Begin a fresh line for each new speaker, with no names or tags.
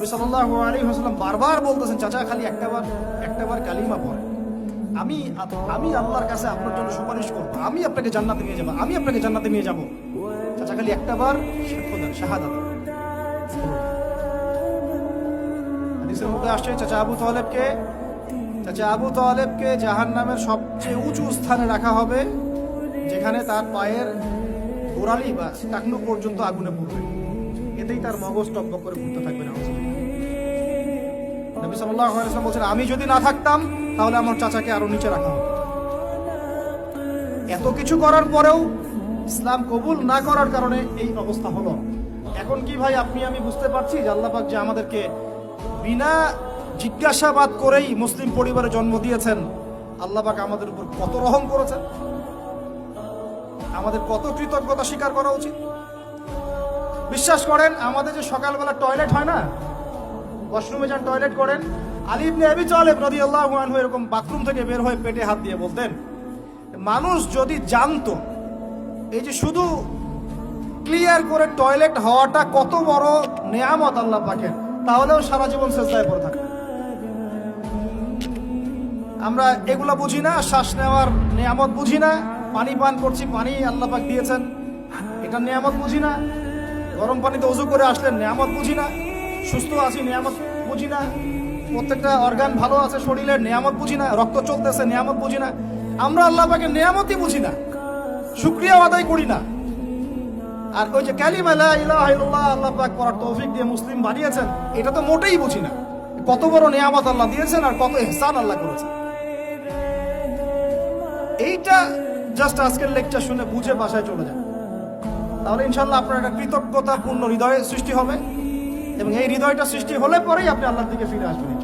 নবী সাল্লাল্লাহু আলাইহি ওয়াসাল্লাম বারবার বলতেছেন, চাচা খালি একটাবার কালিমা পড়েন, আমি আল্লাহর কাছে আপনার জন্য সুপারিশ করবো, আমি আপনাকে জান্নাতে নিয়ে যাবো, আমি আপনাকে জান্নাতে নিয়ে যাবো। চাচা খালি একটাবার সাক্ষ্য দেন, শাহাদাত। হাদিসের মধ্যে আসছে চাচা আবু তালেবকে জাহান্নামের সবচেয়ে উঁচু স্থানে রাখা হবে, যেখানে তার পায়ের গোড়ালি বা টাকনু পর্যন্ত আগুনে পড়বে, এতেই তার মগজ টকবক করে ঘুরতে থাকবে না। নবী সাল্লাল্লাহু আলাইহি ওয়াসাল্লাম বলছেন, আমি যদি না থাকতাম তাহলে আমার চাচাকে আরো নিচে রাখা হতো। এত কিছু করার পরেও ইসলাম কবুল না করার কারণে এই অবস্থা হলো। এখন কি ভাই আমি বুঝতে পারছি যে আল্লাহ পাক যে আমাদেরকে বিনা জিজ্ঞাসাবাদ করেই মুসলিম পরিবারে জন্ম দিয়েছেন, আল্লাহ পাক আমাদের উপর কত রহম করেছেন, আমাদের কত কৃতজ্ঞতা স্বীকার করা উচিত। বিশ্বাস করেন, আমাদের যে সকালবেলা টয়লেট হয় না, ওয়াশরুমে যান টয়লেট করেন, আলী ইবনে আবি তালেব রাদিয়াল্লাহু আনহু এরকম বাথরুম থেকে বের হয়ে পেটে হাত দিয়ে বলতেন, মানুষ যদি জানতো এই যে শুধু ক্লিয়ার করে টয়লেট হওয়াটা কত বড় নেয়ামত আল্লাহ পাকের, তাহলেও সারা জীবন সেজদায় পড়ে থাকে। আমরা এগুলা বুঝি না, শ্বাস নেওয়ার নেয়ামত বুঝি না, পানি পান করছি, পানি আল্লাহ পাক দিয়েছেন, এটা নেয়ামত বুঝি না, গরম পানিতে ওযু করে আসলেন নেয়ামত বুঝি না, সুস্থ আছি নেয়ামত বুঝি না, প্রত্যেকটা অর্গান ভালো আছে শরীরের নেয়ামত বুঝি না, রক্ত চলতেছে নেয়ামত বুঝি না। আমরা আল্লাহ পাকের নেয়ামতই বুঝি না, শুকরিয়া আদায় করি না। আর ওই যে কালিমা লা ইলাহা ইল্লাল্লাহ আল্লাহ পাক পড়ার তৌফিক দিয়ে মুসলিম বানিয়েছেন, এটা তো মোটেই বুঝি না। কত বড় নেয়ামত আল্লাহ দিয়েছেন আর কত ইহসান আল্লাহ করেছেন। এইটা জাস্ট আজকের লেকচার শুনে বুঝে বাসায় চলে যান, তাহলে ইনশাআল্লাহ আপনার একটা কৃতজ্ঞতাপূর্ণ হৃদয় সৃষ্টি হবে, এবং এই হৃদয়টা সৃষ্টি হলে পরেই আপনি আল্লাহর দিকে ফিরে আসবেন।